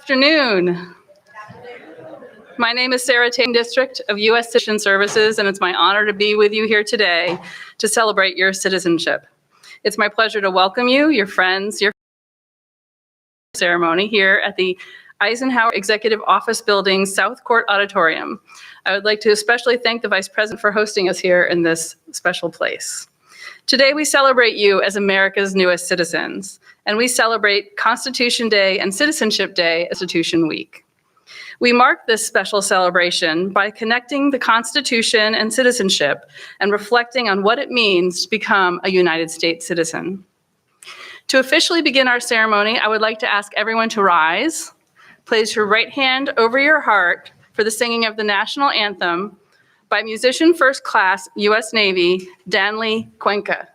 Afternoon. My name is Sarah Tate, District of U.S. Citizen Services, and it's my honor to be with you here today to celebrate your citizenship. It's my pleasure to welcome you, your friends, your ceremony here at the Eisenhower Executive Office Building South Court Auditorium. I would like to especially thank the Vice President for hosting us here in this special place. Today we celebrate you as America's newest citizens, and we celebrate Constitution Day and Citizenship Day as Constitution Week. We mark this special celebration by connecting the Constitution and citizenship and reflecting on what it means to become a United States citizen. To officially begin our ceremony, I would like to ask everyone to rise, place your right hand over your heart for the singing of the national anthem by musician first class U.S. Navy, Danley Cuenca.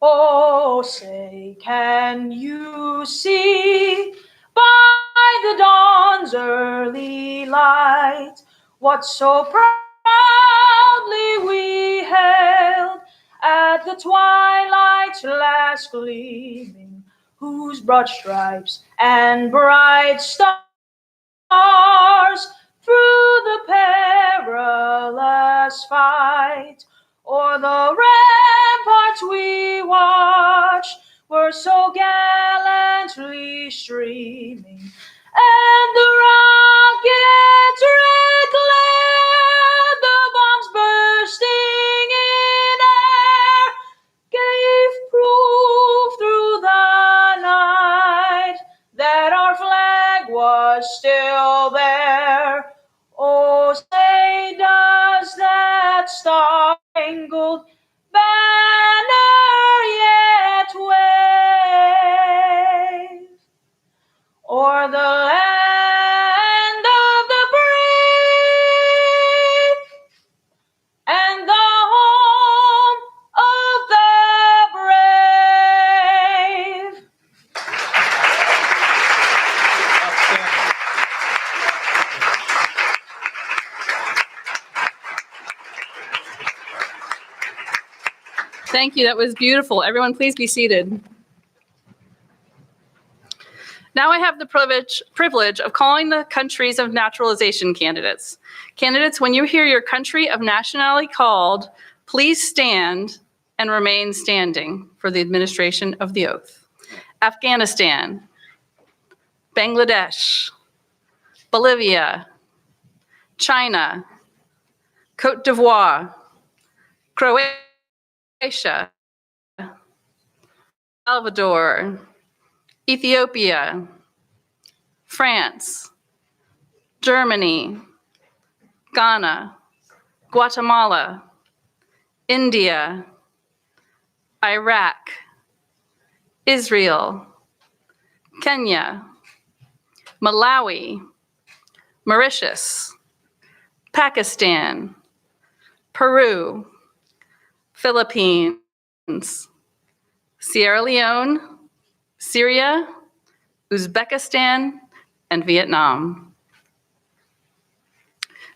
Oh, say, can you see by the dawn's early light what so proudly we hailed at the twilight's last gleaming, whose broad stripes and bright stars through the perilous fight o'er the ramparts we watched were so gallantly streaming, and the rocket's red glare, the bombs bursting in air, gave proof through the night that our flag was still there. Oh, say, does that star-spangled banner yet wave o'er the land of the brave and the home of the brave? Thank you, that was beautiful. Everyone, please be seated. Now I have the privilege of calling the countries of naturalization candidates. Candidates, when you hear your country of nationality called, please stand and remain standing for the administration of the oath. Afghanistan, Bangladesh, Bolivia, China, Cote d'Ivoire, Croatia, Salvador, Ethiopia, France, Germany, Ghana, Guatemala, India, Iraq, Israel, Kenya, Malawi, Mauritius, Pakistan, Peru, Philippines, Sierra Leone, Syria, Uzbekistan, and Vietnam.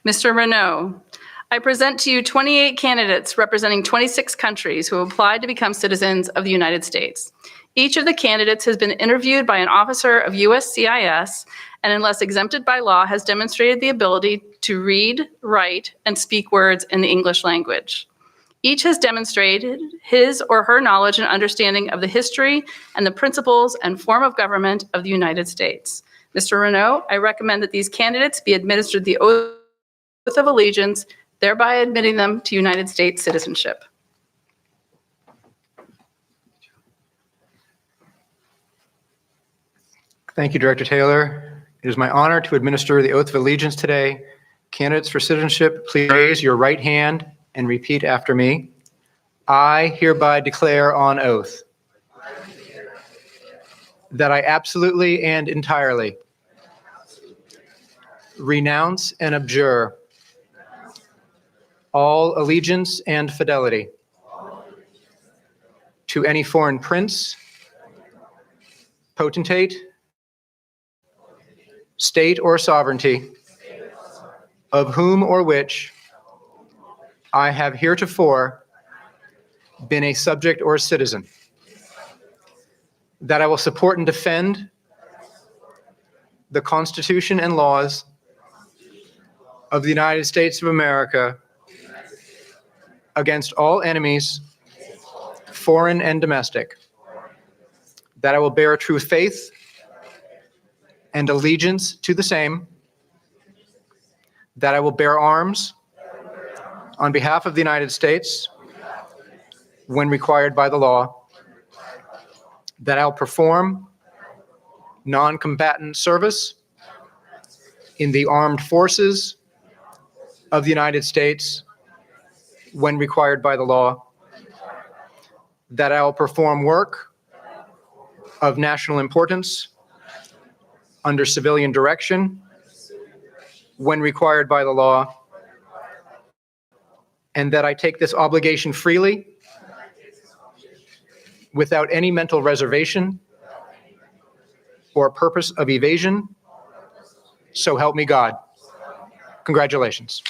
Mr. Renaud, I present to you 28 candidates representing 26 countries who applied to become citizens of the United States. Each of the candidates has been interviewed by an officer of USCIS and, unless exempted by law, has demonstrated the ability to read, write, and speak words in the English language. Each has demonstrated his or her knowledge and understanding of the history and the principles and form of government of the United States. Mr. Renaud, I recommend that these candidates be administered the oath of allegiance, thereby admitting them to United States citizenship. Thank you, Director Taylor. It is my honor to administer the oath of allegiance today. Candidates for citizenship, please raise your right hand and repeat after me. I hereby declare on oath that I absolutely and entirely renounce and abjure all allegiance and fidelity to any foreign prince, potentate, state or sovereignty, of whom or which I have heretofore been a subject or citizen, that I will support and defend the Constitution and laws of the United States of America against all enemies, foreign and domestic, that I will bear true faith and allegiance to the same, that I will bear arms on behalf of the United States when required by the law, that I'll perform non-combatant service in the armed forces of the United States when required by the law, that I'll perform work of national importance under civilian direction when required by the law, and that I take this obligation freely without any mental reservation or purpose of evasion. So help me God. Congratulations.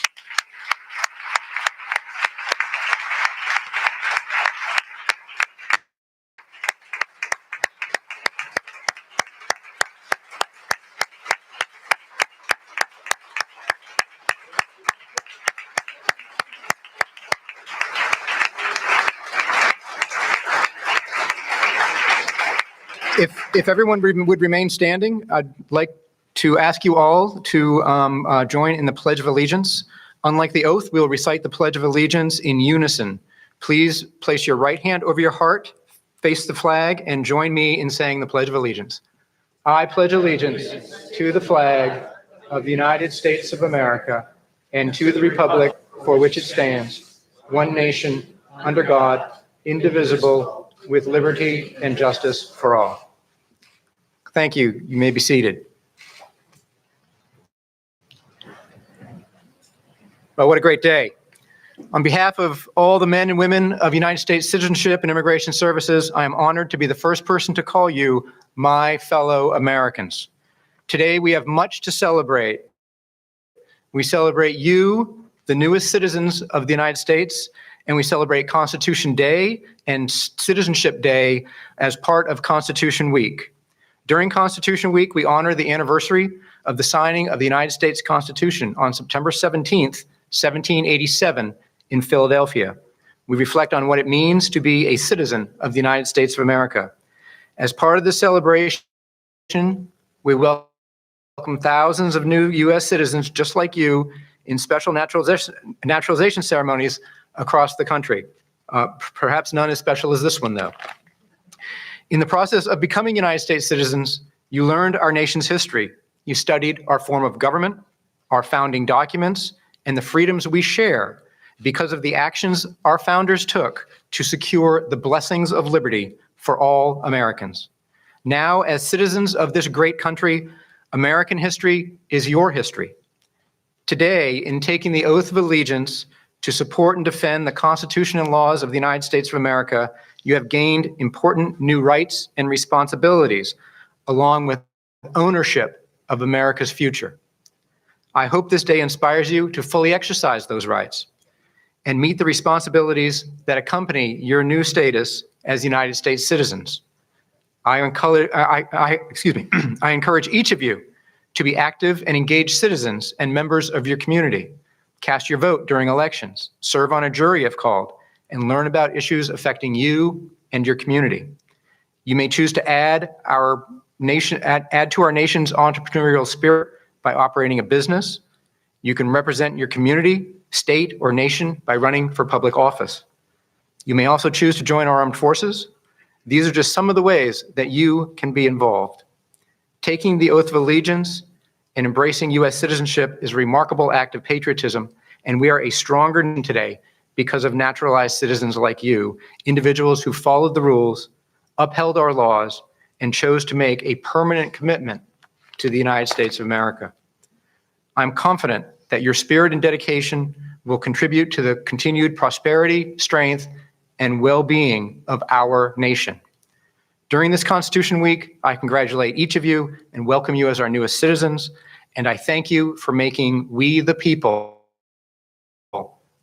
If everyone would remain standing, I'd like to ask you all to join in the Pledge of Allegiance. Unlike the oath, we will recite the Pledge of Allegiance in unison. Please place your right hand over your heart, face the flag, and join me in saying the Pledge of Allegiance. I pledge allegiance to the flag of the United States of America and to the republic for which it stands, one nation, under God, indivisible, with liberty and justice for all. Thank you. You may be seated. Well, what a great day. On behalf of all the men and women of United States Citizenship and Immigration Services, I am honored to be the first person to call you my fellow Americans. Today, we have much to celebrate. We celebrate you, the newest citizens of the United States, and we celebrate Constitution Day and Citizenship Day as part of Constitution Week. During Constitution Week, we honor the anniversary of the signing of the United States Constitution on September 17th, 1787 in Philadelphia. We reflect on what it means to be a citizen of the United States of America. As part of the celebration, we welcome thousands of new U.S. citizens just like you in special naturalization ceremonies across the country. Perhaps none as special as this one, though. In the process of becoming United States citizens, you learned our nation's history. You studied our form of government, our founding documents, and the freedoms we share because of the actions our founders took to secure the blessings of liberty for all Americans. Now, as citizens of this great country, American history is your history. Today, in taking the oath of allegiance to support and defend the Constitution and laws of the United States of America, you have gained important new rights and responsibilities, along with ownership of America's future. I hope this day inspires you to fully exercise those rights and meet the responsibilities that accompany your new status as United States citizens. I encourage each of you to be active and engaged citizens and members of your community. Cast your vote during elections, serve on a jury if called, and learn about issues affecting you and your community. You may choose to add to our nation's entrepreneurial spirit by operating a business. You can represent your community, state, or nation by running for public office. You may also choose to join our armed forces. These are just some of the ways that you can be involved. Taking the oath of allegiance and embracing U.S. citizenship is a remarkable act of patriotism, and we are a stronger nation today because of naturalized citizens like you, individuals who followed the rules, upheld our laws, and chose to make a permanent commitment to the United States of America. I'm confident that your spirit and dedication will contribute to the continued prosperity, strength, and well-being of our nation. During this Constitution Week, I congratulate each of you and welcome you as our newest citizens, and I thank you for making We the People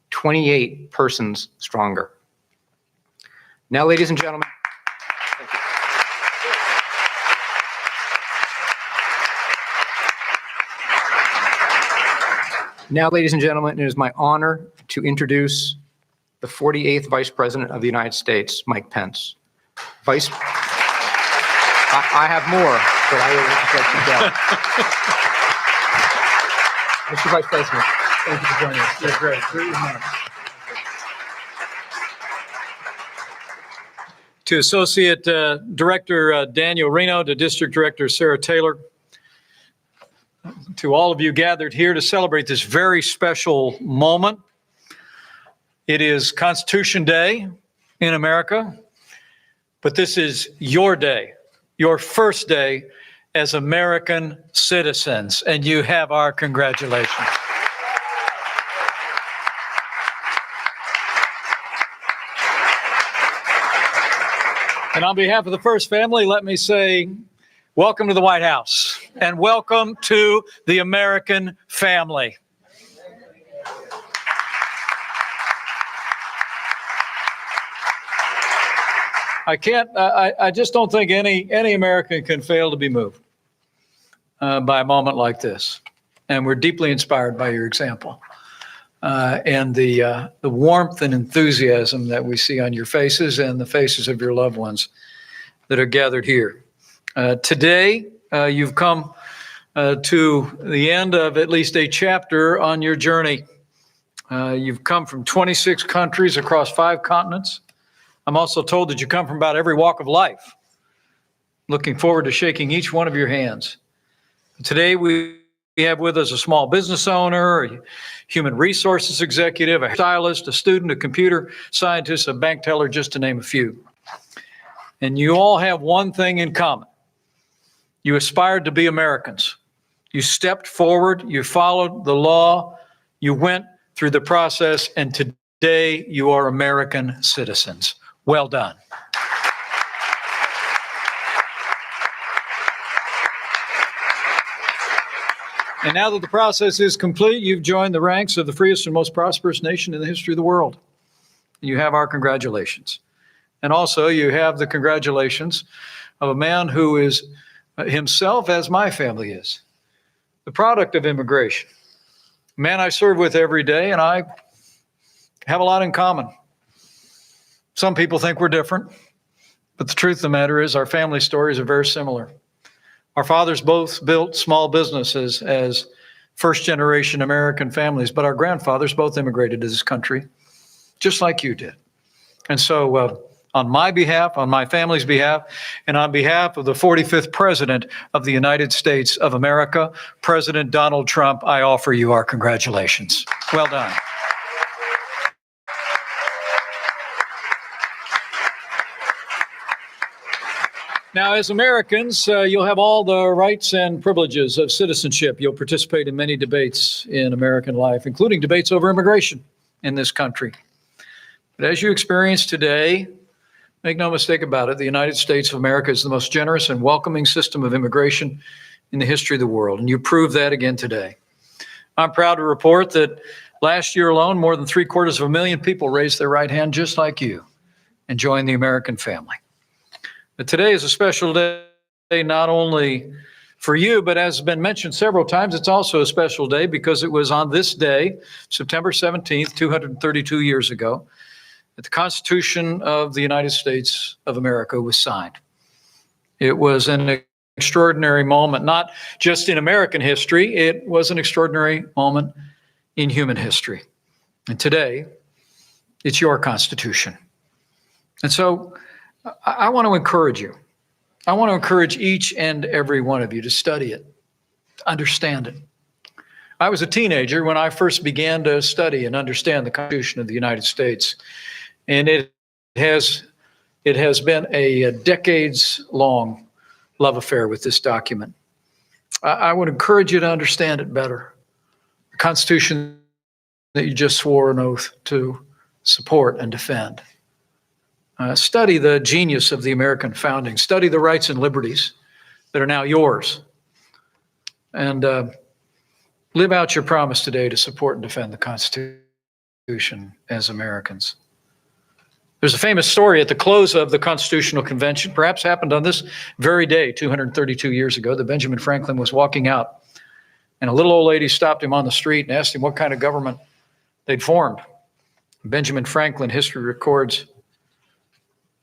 28 persons stronger. Now, ladies and gentlemen, thank you. Now, ladies and gentlemen, it is my honor to introduce the 48th Vice President of the United States, Mike Pence. I have more, but I will just let you go. Mr. Vice President, thank you for joining us. Yeah, great. Very much. To Associate Director Daniel Reno, to District Director Sarah Taylor, to all of you gathered here to celebrate this very special moment. It is Constitution Day in America, but this is your day, your first day as American citizens, and you have our congratulations. And on behalf of the First Family, let me say, welcome to the White House and welcome to the American family. I just don't think any American can fail to be moved by a moment like this. And we're deeply inspired by your example and the warmth and enthusiasm that we see on your faces and the faces of your loved ones that are gathered here. Today, you've come to the end of at least a chapter on your journey. You've come from 26 countries across 5 continents. I'm also told that you come from about every walk of life. Looking forward to shaking each one of your hands. Today, we have with us a small business owner, a human resources executive, a stylist, a student, a computer scientist, a bank teller, just to name a few. And you all have one thing in common. You aspired to be Americans. You stepped forward, you followed the law, you went through the process, and today you are American citizens. Well done. And now that the process is complete, you've joined the ranks of the freest and most prosperous nation in the history of the world. You have our congratulations. And also you have the congratulations of a man who is himself, as my family is, the product of immigration. A man I serve with every day, and I have a lot in common. Some people think we're different, but the truth of the matter is our family stories are very similar. Our fathers both built small businesses as first-generation American families, but our grandfathers both immigrated to this country, just like you did. And so on my behalf, on my family's behalf, and on behalf of the 45th President of the United States of America, President Donald Trump, I offer you our congratulations. Well done. Now, as Americans, you'll have all the rights and privileges of citizenship. You'll participate in many debates in American life, including debates over immigration in this country. But as you experience today, make no mistake about it, the United States of America is the most generous and welcoming system of immigration in the history of the world, and you proved that again today. I'm proud to report that last year alone, more than 750,000 people raised their right hand just like you and joined the American family. But today is a special day, not only for you, but as has been mentioned several times, it's also a special day because it was on this day, September 17th, 232 years ago, that the Constitution of the United States of America was signed. It was an extraordinary moment, not just in American history, it was an extraordinary moment in human history. And today, it's your Constitution. And so I want to encourage you. I want to encourage each and every one of you to study it, to understand it. I was a teenager when I first began to study and understand the Constitution of the United States. And it has been a decades-long love affair with this document. I would encourage you to understand it better. The Constitution that you just swore an oath to support and defend. Study the genius of the American founding. Study the rights and liberties that are now yours. And live out your promise today to support and defend the Constitution as Americans. There's a famous story at the close of the Constitutional Convention, perhaps happened on this very day, 232 years ago, that Benjamin Franklin was walking out And a little old lady stopped him on the street and asked him what kind of government they'd formed. Benjamin Franklin, history records,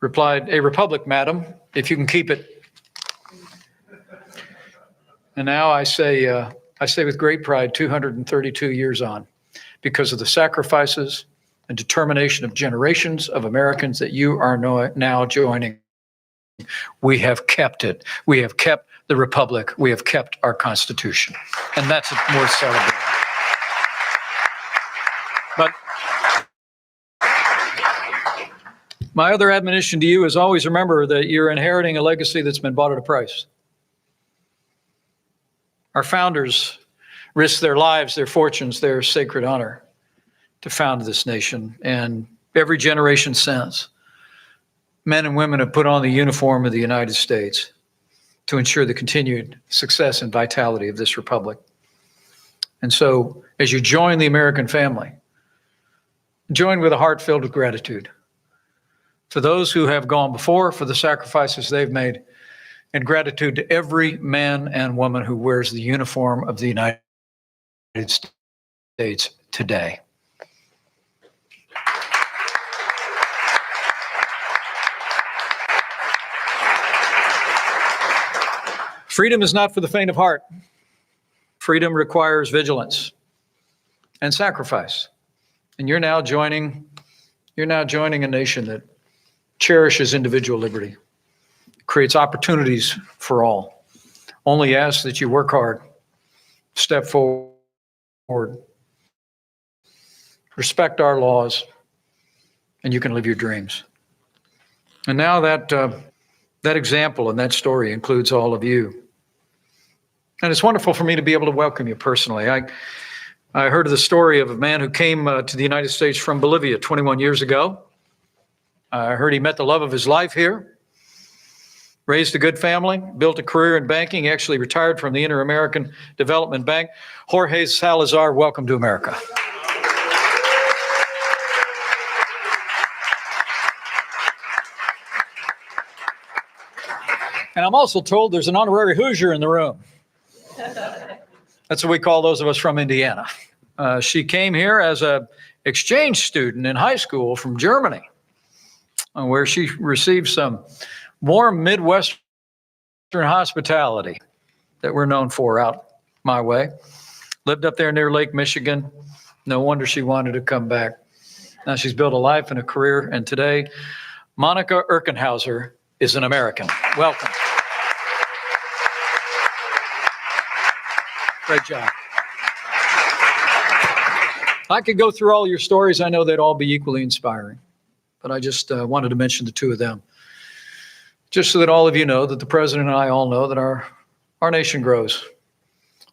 replied, "A republic, madam, if you can keep it." And now I say with great pride, 232 years on, because of the sacrifices and determination of generations of Americans that you are now joining, we have kept it. We have kept the republic. We have kept our Constitution. And that's worth celebrating. But my other admonition to you is always remember that you're inheriting a legacy that's been bought at a price. Our founders risked their lives, their fortunes, their sacred honor to found this nation. And every generation since, men and women have put on the uniform of the United States to ensure the continued success and vitality of this republic. And so, as you join the American family, join with a heart filled with gratitude for those who have gone before, for the sacrifices they've made, and gratitude to every man and woman who wears the uniform of the United States today. Freedom is not for the faint of heart. Freedom requires vigilance and sacrifice. And you're now joining a nation that cherishes individual liberty, creates opportunities for all. Only ask that you work hard, step forward, respect our laws, and you can live your dreams. And now that example and that story includes all of you. And it's wonderful for me to be able to welcome you personally. I heard of the story of a man who came to the United States from Bolivia 21 years ago. I heard he met the love of his life here, raised a good family, built a career in banking, actually retired from the Inter-American Development Bank. Jorge Salazar, welcome to America. And I'm also told there's an honorary Hoosier in the room. That's what we call those of us from Indiana. She came here as an exchange student in high school from Germany, where she received some warm Midwestern hospitality that we're known for out my way. Lived up there near Lake Michigan. No wonder she wanted to come back. Now she's built a life and a career, and today, Monica Erkenhauser is an American. Welcome. Great job. I could go through all your stories. I know they'd all be equally inspiring, but I just wanted to mention the two of them, just so that all of you know that the president and I all know that our nation grows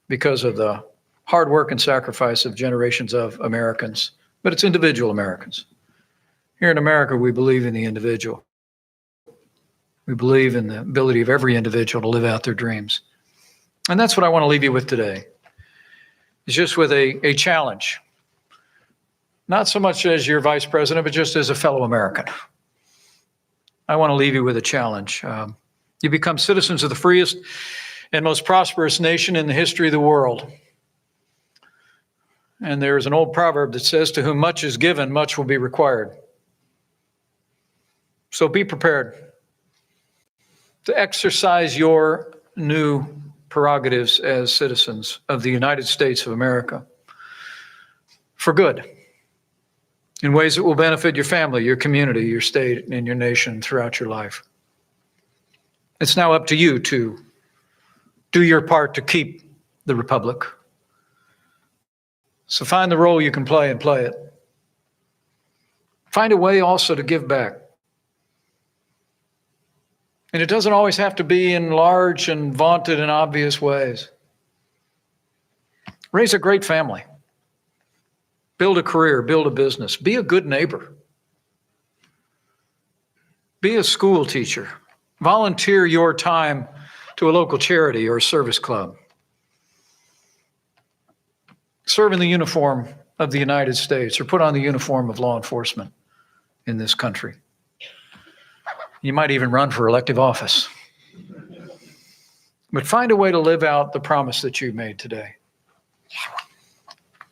because of the hard work and sacrifice of generations of Americans, but it's individual Americans. Here in America, we believe in the individual. We believe in the ability of every individual to live out their dreams. And that's what I want to leave you with today. It's just with a challenge. Not so much as your vice president, but just as a fellow American. I want to leave you with a challenge. You become citizens of the freest and most prosperous nation in the history of the world. And there's an old proverb that says, "To whom much is given, much will be required." So be prepared to exercise your new prerogatives as citizens of the United States of America for good, in ways that will benefit your family, your community, your state, and your nation throughout your life. It's now up to you to do your part to keep the republic. So find the role you can play and play it. Find a way also to give back. And it doesn't always have to be in large and vaunted and obvious ways. Raise a great family. Build a career, build a business. Be a good neighbor. Be a school teacher. Volunteer your time to a local charity or service club. Serve in the uniform of the United States or put on the uniform of law enforcement in this country. You might even run for elective office. But find a way to live out the promise that you made today.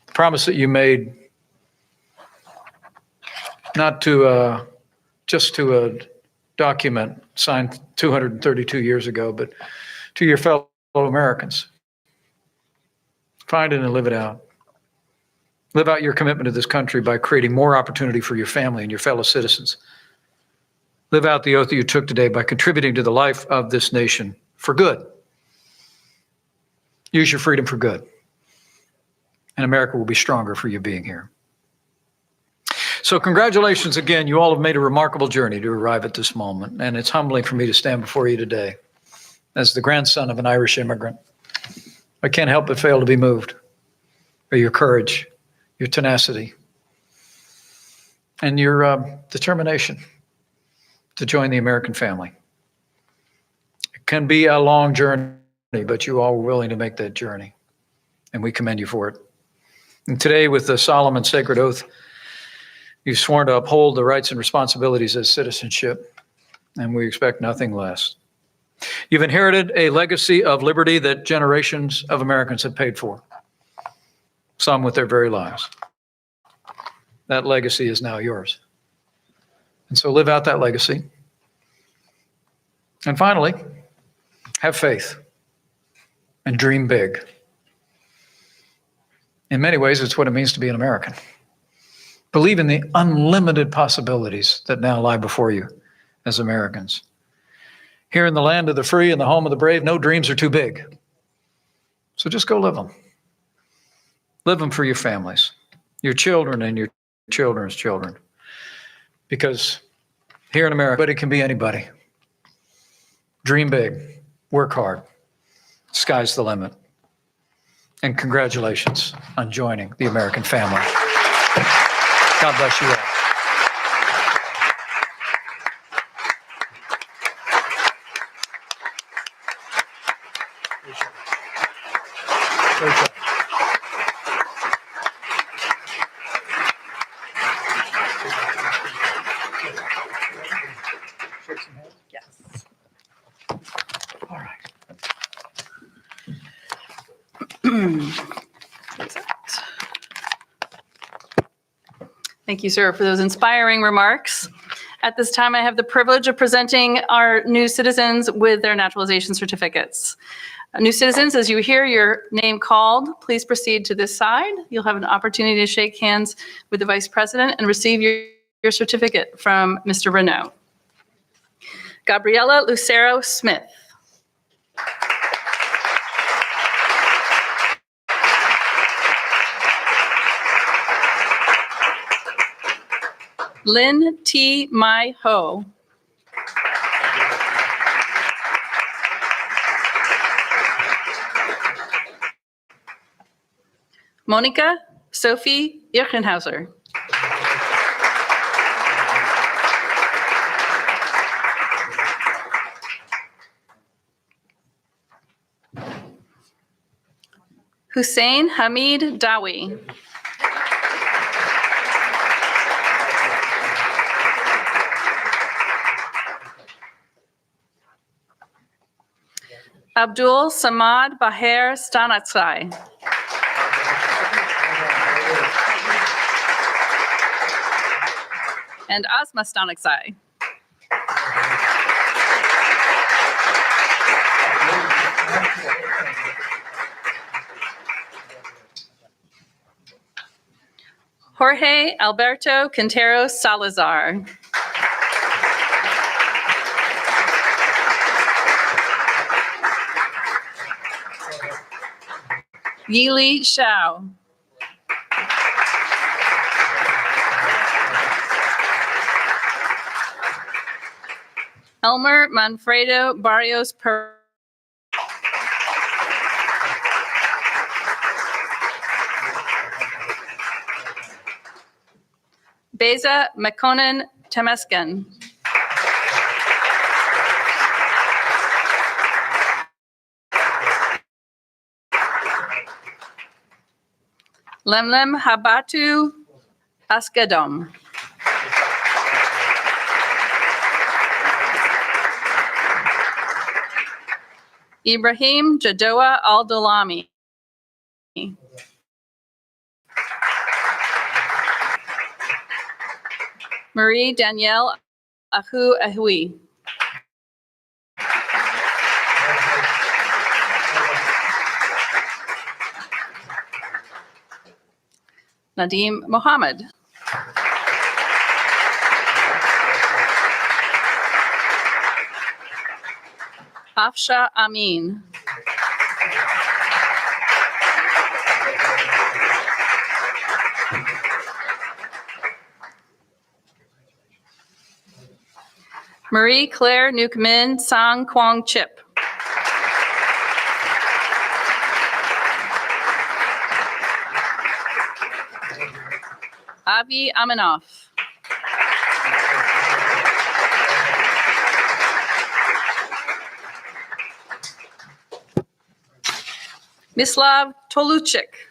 The promise that you made not to just to a document signed 232 years ago, but to your fellow Americans. Find it and live it out. Live out your commitment to this country by creating more opportunity for your family and your fellow citizens. Live out the oath that you took today by contributing to the life of this nation for good. Use your freedom for good. And America will be stronger for you being here. So congratulations again. You all have made a remarkable journey to arrive at this moment. And it's humbling for me to stand before you today as the grandson of an Irish immigrant. I can't help but fail to be moved by your courage, your tenacity, and your determination to join the American family. It can be a long journey, but you all were willing to make that journey, and we commend you for it. And today, with the solemn and sacred oath, you've sworn to uphold the rights and responsibilities of citizenship, and we expect nothing less. You've inherited a legacy of liberty that generations of Americans have paid for, some with their very lives. That legacy is now yours. And so live out that legacy. And finally, have faith and dream big. In many ways, it's what it means to be an American. Believe in the unlimited possibilities that now lie before you as Americans. Here in the land of the free and the home of the brave, no dreams are too big. So just go live them. Live them for your families, your children, and your children's children. Because here in America, it can be anybody. Dream big, work hard, sky's the limit. And congratulations on joining the American family. God bless you all. Great job. Yes. All right. Thank you, sir, for those inspiring remarks. At this time, I have the privilege of presenting our new citizens with their naturalization certificates. New citizens, as you hear your name called, please proceed to this side. You'll have an opportunity to shake hands with the Vice President and receive your certificate from Mr. Renaud. Gabriela Lucero Smith. Lynn T. Mai Ho. Monica Sophie Irchenhauser. Hussein Hamid Dawi. Abdul Samad Baher Stanatsai. And Asma Stanatsai. Jorge Alberto Quinteros Salazar. Yili Shao. Elmer Manfredo Barrios Per. Beza Mekonnen Temesgen. Lemlem Habatu Askedom. Ibrahim Jadoa Al-Dalami. Marie Danielle Ahu Ahui. Nadim Mohammed. Afsha Amin. Marie Claire Nuc Min Sang Kwong Chip. Avi Aminoff. Mislav Toluchik.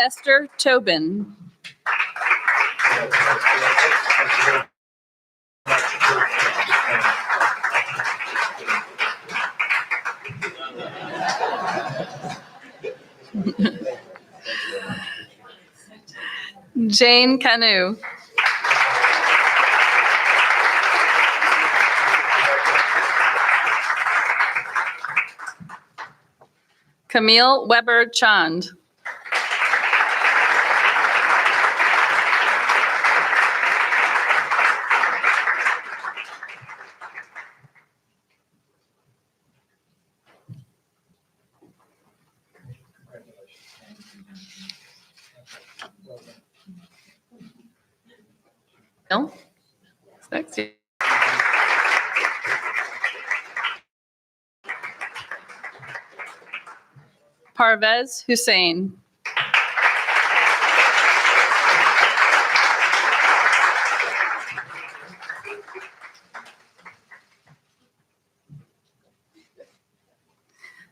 Esther Tobin. Jane Canu. Camille Weber Chand. Bill? Next. Parvez Hussein.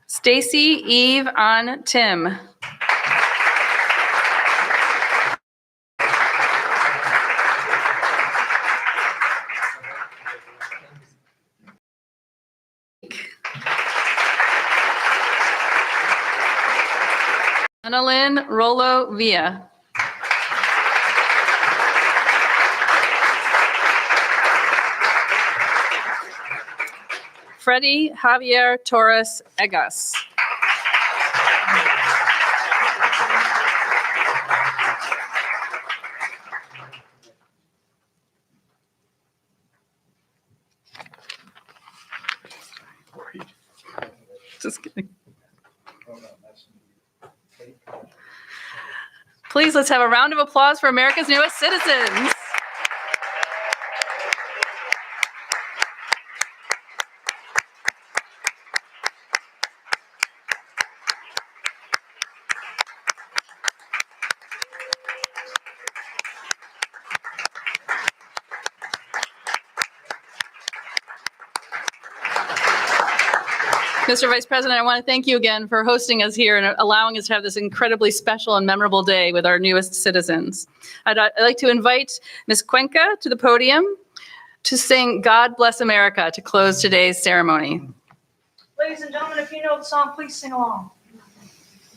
Stacy Eve An Tim. Annalyn Rolo Villa. Freddie Javier Torres Egas. Just kidding. Please, let's have a round of applause for America's newest citizens. Mr. Vice President, I want to thank you again for hosting us here and allowing us to have this incredibly special and memorable day with our newest citizens. I'd like to invite Ms. Cuenca to the podium to sing God Bless America to close today's ceremony. Ladies and gentlemen, if you know the song, please sing along.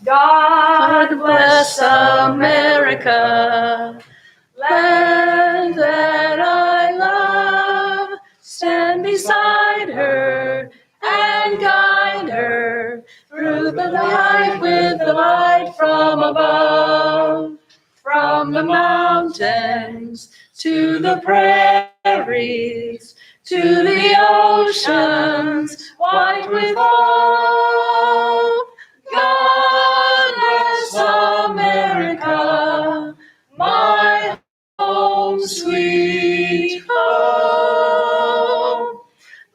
God bless America, land that I love. Stand beside her and guide her through the night with the light from above. From the mountains to the prairies, to the oceans white with foam. God bless America, my home, sweet home.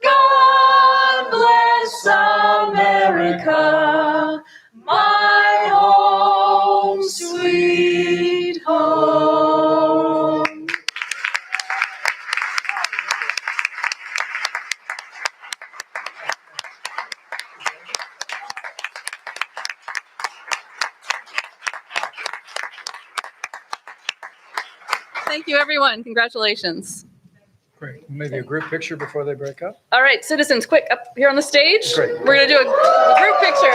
God bless America, my home, sweet home. Thank you, everyone. Congratulations. Great. Maybe a group picture before they break up. All right, citizens, quick, up here on the stage. Great. We're going to do a group picture.